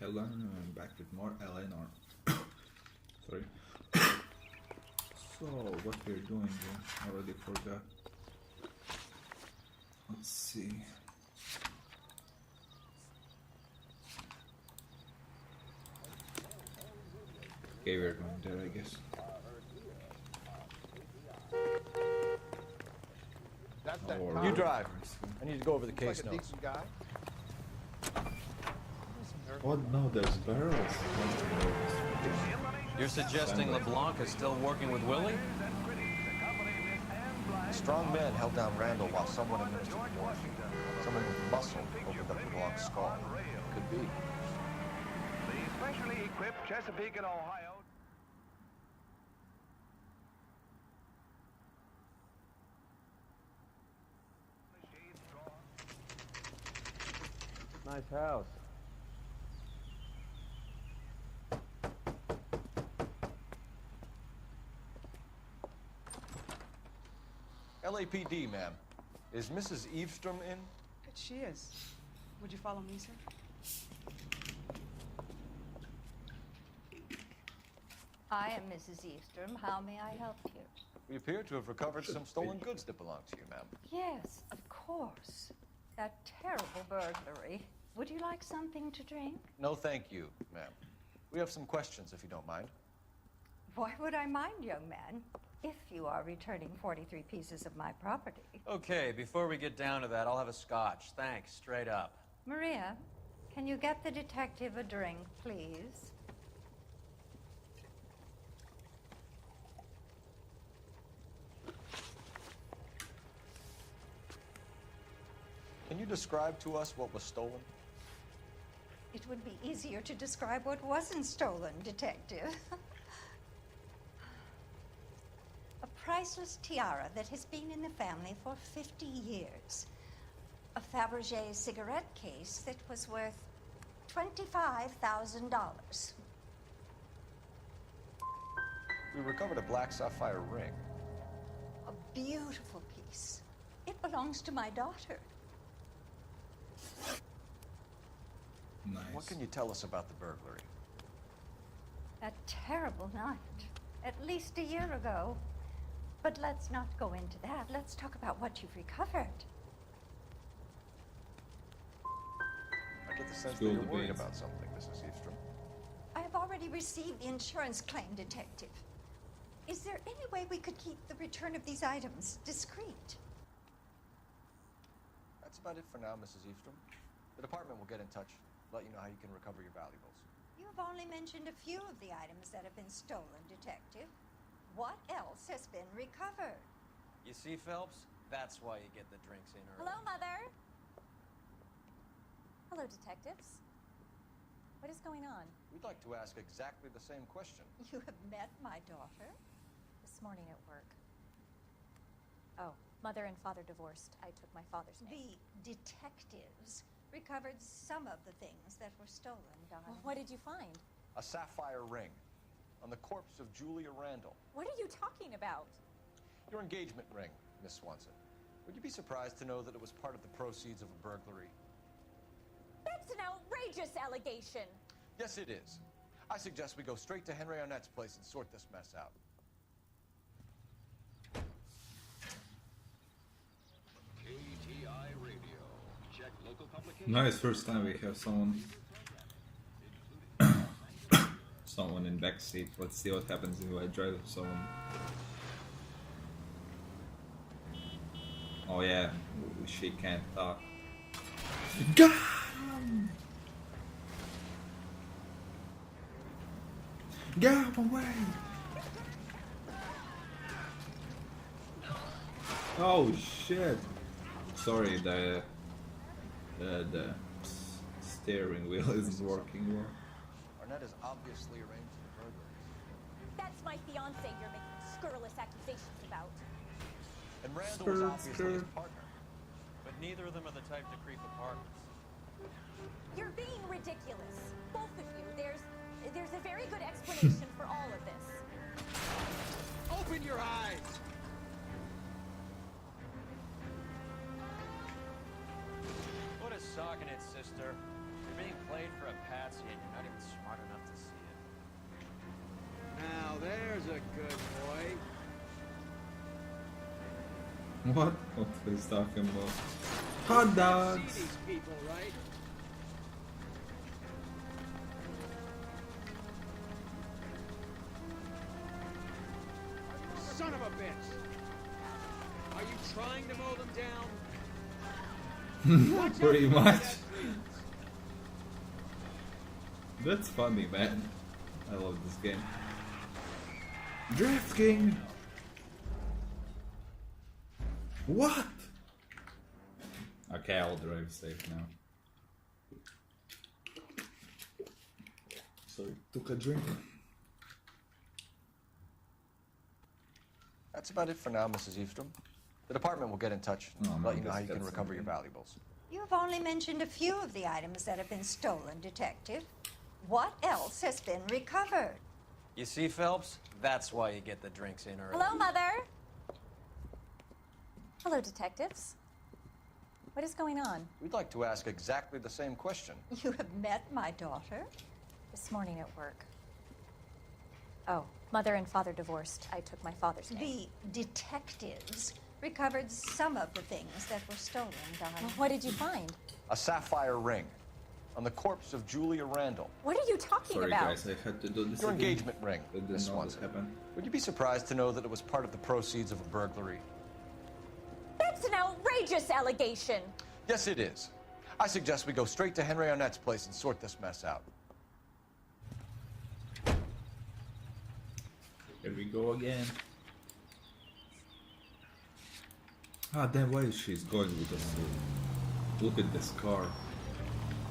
Hello, I'm back with more l.a.noire. Sorry. So, what we're doing here, already forgot. Let's see. Okay, we're going there, I guess. That's that Or- Tom. You drive. I need to go over the case Like a notes. decent guy. Oh no, there's barrels. You're suggesting LeBlanc is still working with Willie? A strong man held down Randall while someone administered morphine. Someone with muscle opened up LeBlanc's skull. Could be. The specially equipped Chesapeake and Ohio. Nice house. LAPD, ma'am. Is Mrs. Eavestrom in? She is. Would you follow me, sir? I am Mrs. Eastrom. How may I help you? We appear to have recovered some stolen goods that belong to you, ma'am. Yes, of course. That terrible burglary. Would you like something to drink? No, thank you, ma'am. We have some questions, if you don't mind. Why would I mind, young man, if you are returning 43 pieces of my property? Okay, before we get down to that, I'll have a scotch. Thanks, straight up. Maria, can you get the detective a drink, please? Can you describe to us what was stolen? It would be easier to describe what wasn't stolen, detective. A priceless tiara that has been in the family for 50 years. A Fabergé cigarette case that was worth $25,000. We recovered a black sapphire ring. A beautiful piece. It belongs to my daughter. Nice. What can you tell us about the burglary? That terrible night, at least a year ago. But let's not go into that. Let's talk about what you've recovered. I get the sense that Spill you're the worried beans. about something, Mrs. Eavestrom. I have already received the insurance claim, detective. Is there any way we could keep the return of these items discreet? That's about it for now, Mrs. Eavestrom. The department will get in touch, let you know how you can recover your valuables. You have only mentioned a few of the items that have been stolen, detective. What else has been recovered? You see, Phelps? That's why you get the drinks in early. Hello, Mother. Hello, detectives. What is going on? We'd like to ask exactly the same question. You have met my daughter? This morning at work. Oh, mother and father divorced. I took my father's name. The detectives recovered some of the things that were stolen, Well, darling. what did you find? A sapphire ring on the corpse of Julia Randall. What are you talking about? Your engagement ring, Miss Swanson. Would you be surprised to know that it was part of the proceeds of a burglary? That's an outrageous allegation. Yes, it is. I suggest we go straight to Henry Arnett's place and sort this mess out. KTI Radio. Check local publications. Nice, first time we have someone someone in backseat. Let's see what happens if I drive someone. Oh yeah, she can't talk. Get away! Oh shit! Sorry, the steering wheel isn't working well. Arnett is obviously arranged the burglary. That's my fiance you're making scurrilous accusations about. And Randall was obviously his partner. But neither of them are the type to creep apartments. You're being ridiculous. Both of you. There's a very good explanation for all of this. Open your eyes! Put a sock in it, sister. You're being played for a patsy and you're not What? What he's talking about? Hot dogs! See these people, right? Son of a bitch! Are you trying to mow them down? Watch out Pretty for much. pedestrians. That's funny, man. I love this game. Drift King! What? Okay, I'll drive safe now. Sorry, took a drink. That's about it for now, Mrs. Eastrom. The department will get in touch and Oh, no, let you know how you that's can recover your something. valuables. You've only mentioned a few of the items that have been stolen, Detective. What else has been recovered? You see, Phelps? That's why you get the drinks in early. Hello, Mother. Hello, detectives. What is going on? We'd like to ask exactly the same question. You have met my daughter? This morning at work. Oh, mother and father divorced. I took my father's name. The detectives recovered some of the things that were stolen, darling. Well, what did you find? A sapphire ring on the corpse of Julia Randall. What are you talking Sorry about? guys, I had to do this Your again. engagement ring, I didn't Miss know this Swanson. happened. Would you be surprised to know that it was part of the proceeds of a burglary? That's an outrageous allegation. Yes, it is. I suggest we go straight to Henry Arnett's place and sort this mess out. Here we go again. Ah, then why is she going with us? Look at this car.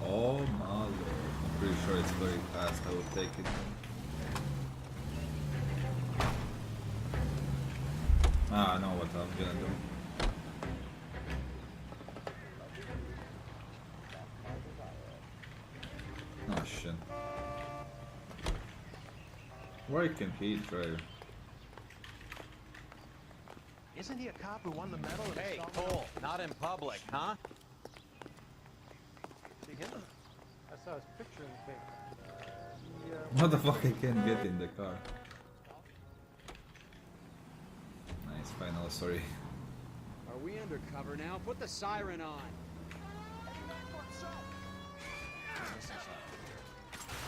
Oh my lord. I'm pretty sure it's very fast. I will take it. Ah, I know what I'm gonna do. Oh shit. Why can he drive? Isn't he a cop who won the medal? at Hey, assault? Cole, not in public, huh? See him? I saw his picture in the paper. What the fuck, I can't get in the car. Nice, final, sorry. Are we undercover now? Put the siren on.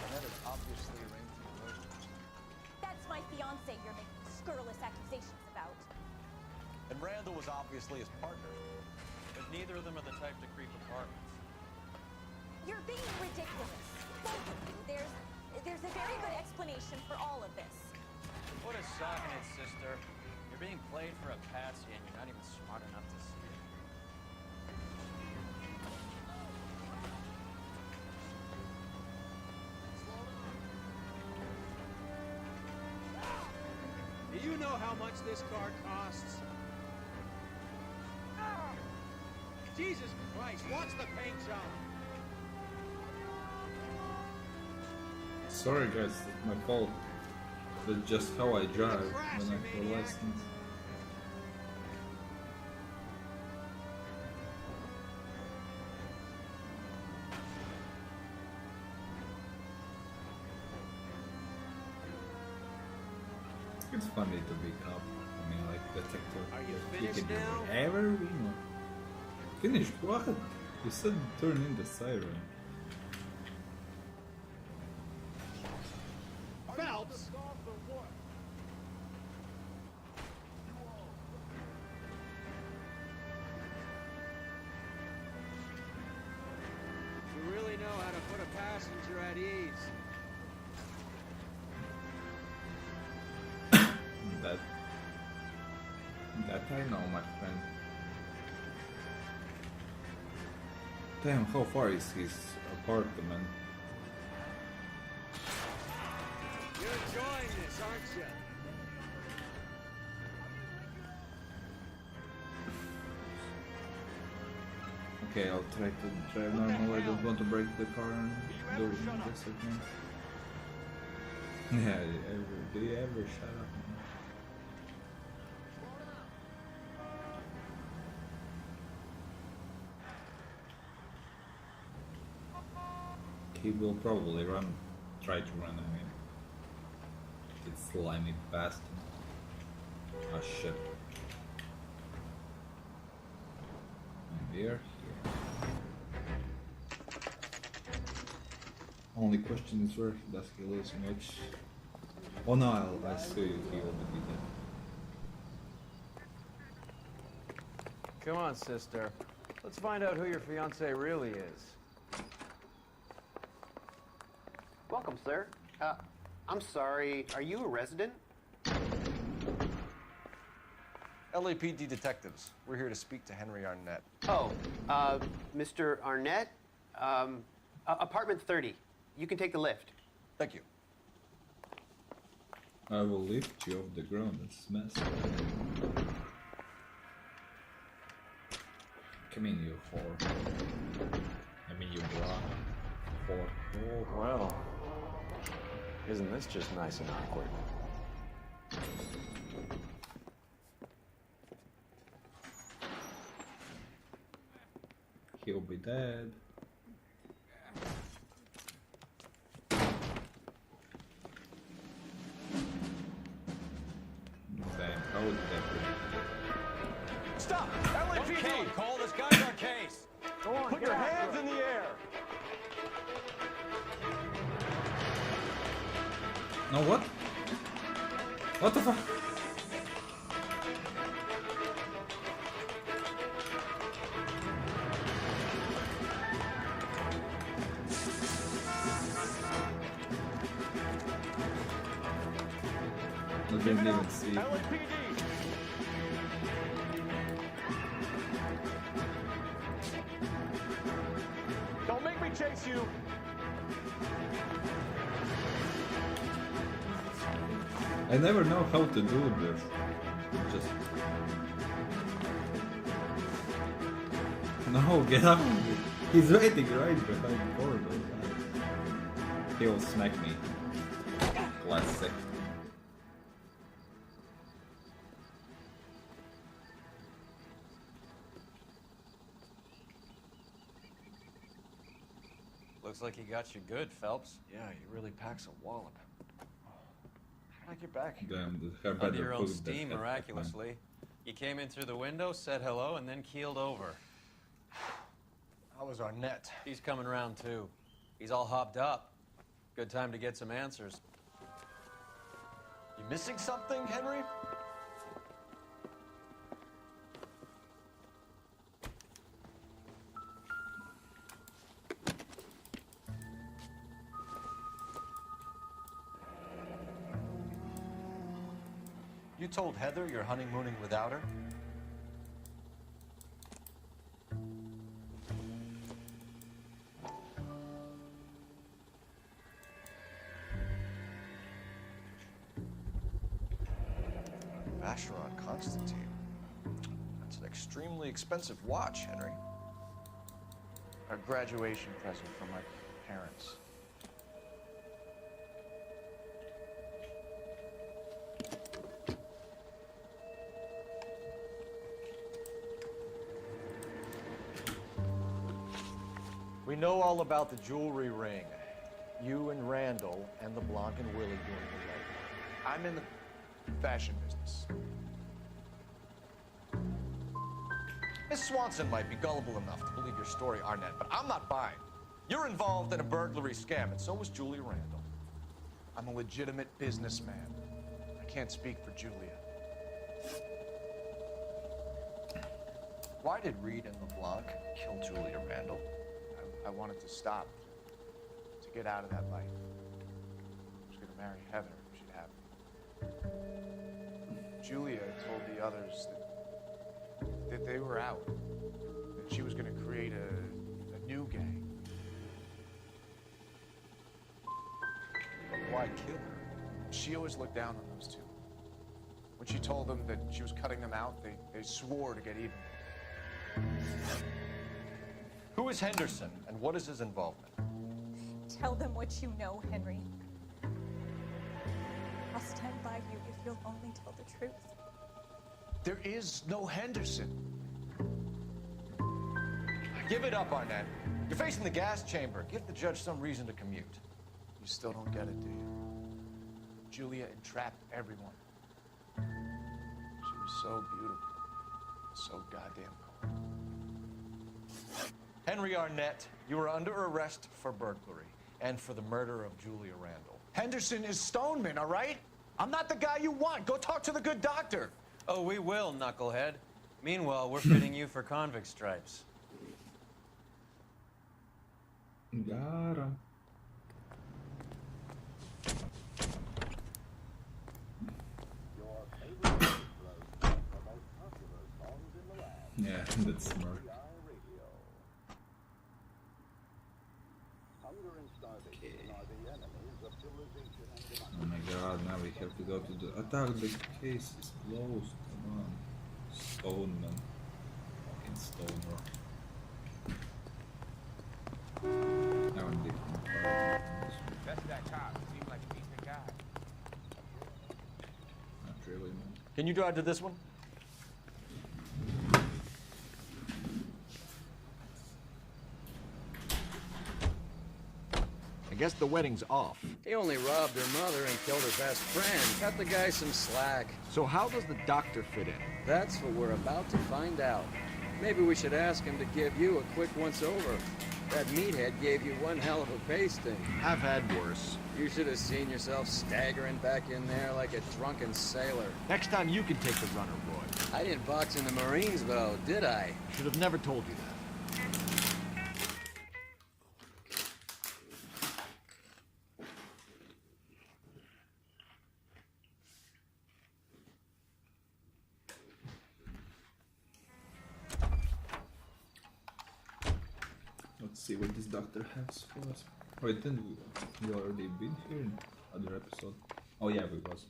Arnett is obviously arranging the murder. That's my fiance you're making scurrilous accusations about. And Randall was obviously his partner. But neither of them are the type to creep apartments. You're being ridiculous. Both of you. There's a very good explanation for all of this. What a sock in it, sister. You're being played for a patsy and you're not even smart enough to see it. Do you know how much this car costs? Jesus Christ, watch the paint job. Sorry guys, it's my fault. That's just how I drive when I have a license. It's funny to be cop. I mean, like detective. Are you You finished can do now? whatever we want. Finished what? You said turn in the siren. Phelps! You really know how to put a passenger at ease. That I know, my friend. Damn, how far is his apartment? You're enjoying this, aren't you? Okay, I'll try to drive normal. I don't want to break the car and do this again. Yeah, do you ever shut up? Man? He will probably try to run, I mean. It's slimy bastard. Oh shit. Here. Only question is where does he lose much? Oh no, I see he will be dead. Come on, sister. Let's find out who your fiancé really is. Welcome, sir. I'm sorry, are you a resident? LAPD detectives. We're here to speak to Henry Arnett. Oh, Mr. Arnett? Apartment 30. You can take the lift. Thank you. I will lift you off the ground and smash you. Come in, you whore. I mean, you bra. Whore. Oh. Well, isn't this just nice and awkward? He'll be dead. Damn, how would that be? Stop! LAPD! Okay, Cole, this guy's our case. Go on, Put your hands in the air! No, what? What the fuck? I didn't even see. LAPD! Don't make me chase you! I never know how to do this. Just no, get out! He's waiting right behind the corridor. He will smack me. Last second. Looks like he got you good, Phelps. Yeah, he really packs a wallop. How did I get back here? Damn, her Under better your own cook that steam, stuff, miraculously. You came in through the window, said hello, and then keeled over. How was Arnett? He's coming around, too. He's all hopped up. Good time to get some answers. You missing something, Henry? You told Heather you're honeymooning without her? Vacheron Constantine. That's an extremely expensive watch, Henry. A graduation present from my parents. We know all about the jewelry ring. You and Randall and the Blanc and Willie doing the legwork. I'm in the fashion business. Miss Swanson might be gullible enough to believe your story, Arnett, but I'm not buying. You're involved in a burglary scam, and so was Julia Randall. I'm a legitimate businessman. I can't speak for Julia. Why did Reed and LeBlanc kill Julia Randall? I wanted to stop, to get out of that life. I was gonna marry Heather if she'd have me. Julia told the others that they were out, that she was gonna create a new gang. But why kill her? She always looked down on those two. When she told them that she was cutting them out, they swore to get even. Who is Henderson, and what is his involvement? Tell them what you know, Henry. I'll stand by you if you'll only tell the truth. There is no Henderson. Give it up, Arnett. You're facing the gas chamber. Give the judge some reason to commute. You still don't get it, do you? Julia entrapped everyone. She was so beautiful, so goddamn cold. Henry Arnett, you are under arrest for burglary and for the murder of Julia Randall. Henderson is Stoneman, all right? I'm not the guy you want. Go talk to the good doctor. Oh, we will, knucklehead. Meanwhile, we're fitting you for convict stripes. Got him. Yeah, that's smart. Oh my god, now we have to go to the attack. The case is closed. Come on. Stoneman. Fucking stoner. Now I'm different. That's that cop. Seems like a decent guy. Not really, man. Can you drive to this one? I guess the wedding's off. He only robbed her mother and killed her best friend. Cut the guy some slack. So how does the doctor fit in? That's what we're about to find out. Maybe we should ask him to give you a quick once-over. That meathead gave you one hell of a pasting. I've had worse. You should have seen yourself staggering back in there like a drunken sailor. Next time you can take the runner, Roy. I didn't box in the Marines, though, did I? Should have never told you that. Let's see what this doctor has for us. Wait, didn't we already been here in other episode? Oh yeah, we was.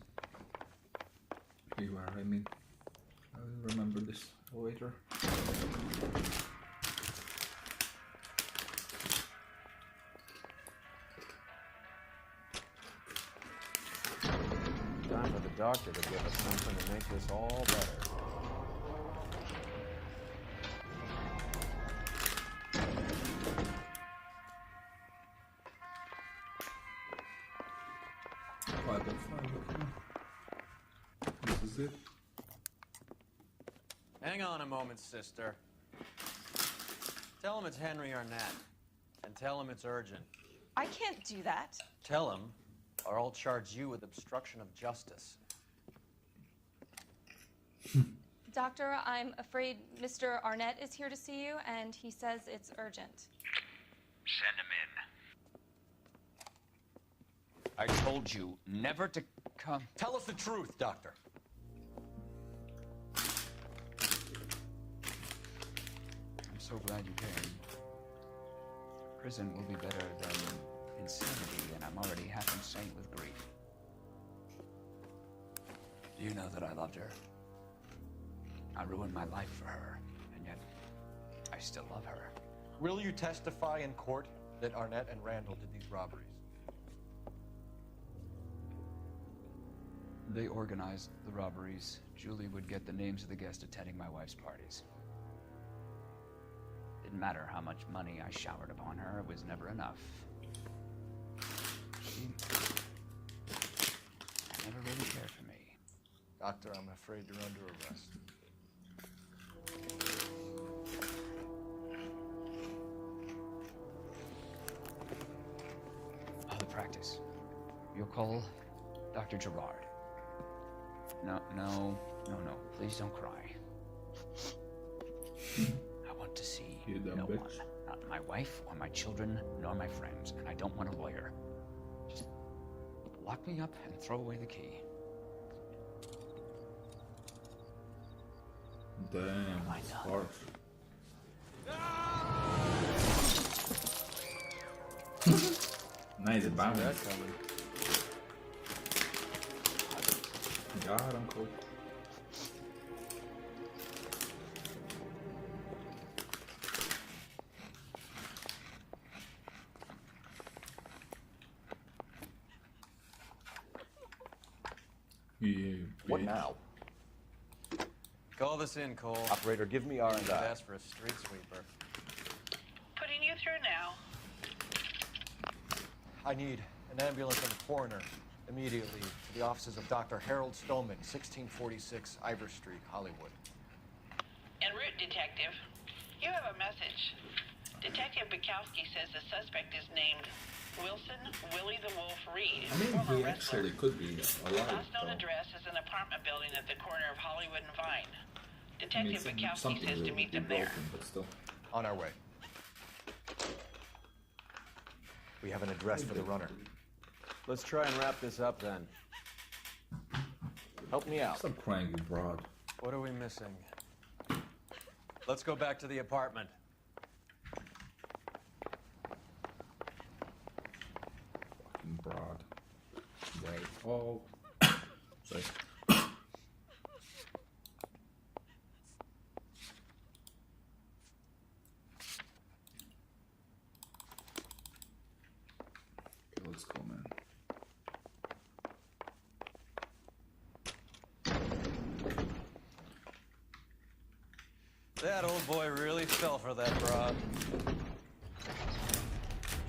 We were, I mean. I will remember this later. Time for the doctor to give us something to make this all better. This is it. Hang on a moment, sister. Tell him it's Henry Arnett. And tell him it's urgent. I can't do that. Tell him, or I'll charge you with obstruction of justice. Doctor, I'm afraid Mr. Arnett is here to see you, and he says it's urgent. Send him in. I told you never to come. Tell us the truth, Doctor. I'm so glad you came. Prison will be better than insanity, and I'm already half insane with grief. Do you know that I loved her? I ruined my life for her, and yet I still love her. Will you testify in court that Arnett and Randall did these robberies? They organized the robberies. Julie would get the names of the guests attending my wife's parties. Didn't matter how much money I showered upon her, it was never enough. She never really cared for me. Doctor, I'm afraid you're under arrest. Oh, the practice. You'll call Dr. Gerard. No. Please don't cry. I want to see no one. Not my wife or my children, nor my friends. And I don't want a lawyer. Just lock me up and throw away the key. Damn, it's harsh. Nice bounce. Got him, cool. Yeah, What bitch. now? Call this in, Cole. Operator, give me R&I. Ask for a street sweeper. Putting you through now. I need an ambulance and a coroner immediately to the offices of Dr. Harold Stoneman, 1646 Ivor Street, Hollywood. En route, detective. You have a message. Detective Bukowski says the suspect is named Wilson Willie the Wolf Reed. I mean, former he wrestler. actually could be The alive, last known though. address is an apartment building at the corner of Hollywood and Vine. I mean, Detective Bukowski something says to will meet be them there. broken, but still. On our way. We have an address for the runner. Let's try and wrap this up then. Help me out. Stop crying, you broad. What are we missing? Let's go back to the apartment. Fucking broad. Wait. Oh. Sorry. Okay, let's go, man. That old boy really fell for that broad.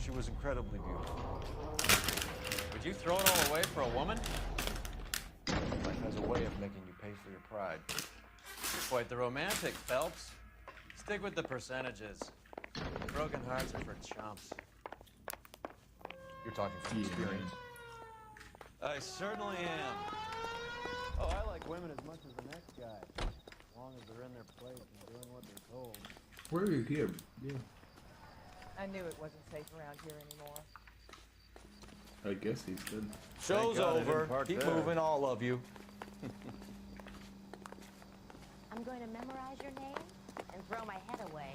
She was incredibly beautiful. Would you throw it all away for a woman? Life has a way of making you pay for your pride. You're quite the romantic, Phelps. Stick with the percentages. Broken hearts are for chumps. You're talking from experience. I certainly am. Oh, I like women as much as the next guy. As long as they're in their place and doing what they're told. Where are you here? Yeah. I knew it wasn't safe around here anymore. I guess he's dead. Show's over. Keep moving, all of you. I'm going to memorize your name and throw my head away.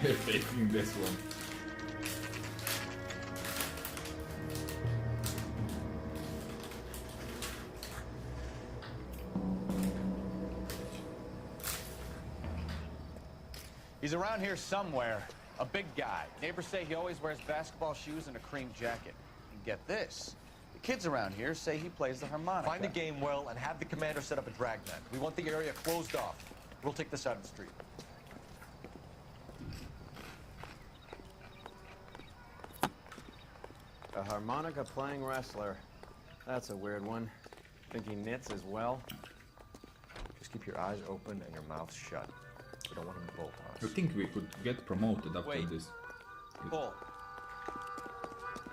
Faking this one. He's around here somewhere. A big guy. Neighbors say he always wears basketball shoes and a cream jacket. And get this. The kids around here say he plays the harmonica. Find the game well and have the commander set up a dragnet. We want the area closed off. We'll take this side of the street. A harmonica playing wrestler. That's a weird one. Think he knits as well? Just keep your eyes open and your mouth shut. We don't want him to bolt on I us. think we could get promoted after Wait. this. Bull.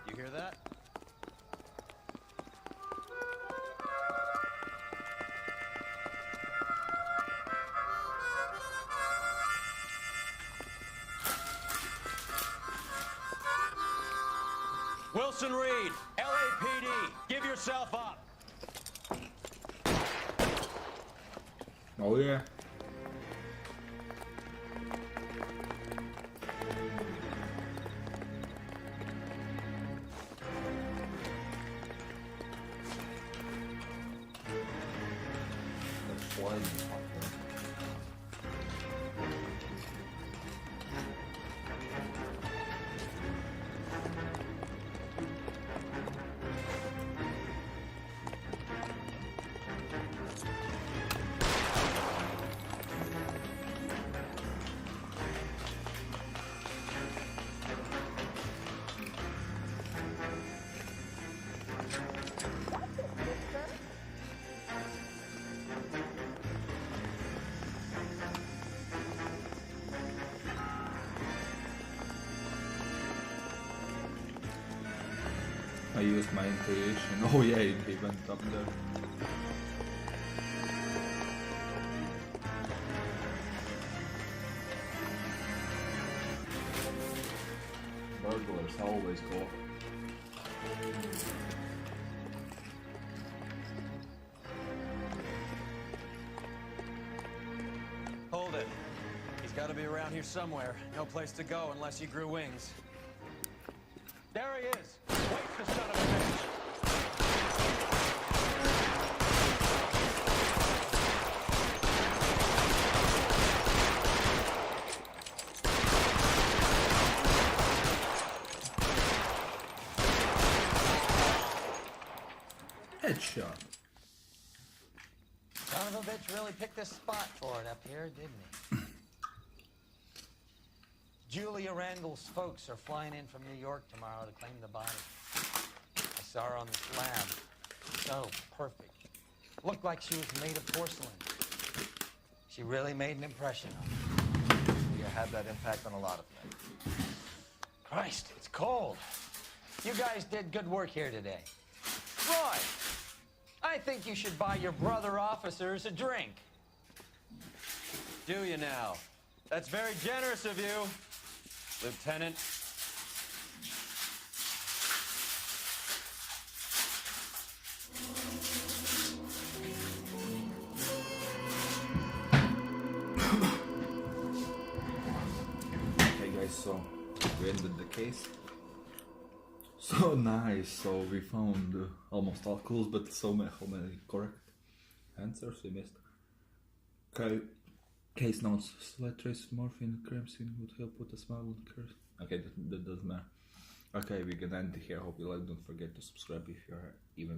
You hear that? Wilson Reed, LAPD, give yourself up. Oh yeah. I used my intuition. Oh yeah, he went up there. Burglars always go. Hold it. He's got to be around here somewhere. No place to go unless he grew wings. There he is. Wait, the son of a bitch. Headshot. Son of a bitch really picked this spot for it up here, didn't he? Julia Randall's folks are flying in from New York tomorrow to claim the body. I saw her on the slab. So perfect. Looked like she was made of porcelain. She really made an impression on me. You had that impact on a lot of men. Christ, it's cold. You guys did good work here today. Roy, I think you should buy your brother officers a drink. Do you now? That's very generous of you, Lieutenant. Okay guys, so we ended the case. So nice, so we found almost all clues, but how many correct answers we missed. Okay, case notes, slight trace of morphine, crime scene would help with a smile on the curse. Okay, that doesn't matter. Okay, we're gonna end here, hope you like, don't forget to subscribe if you're even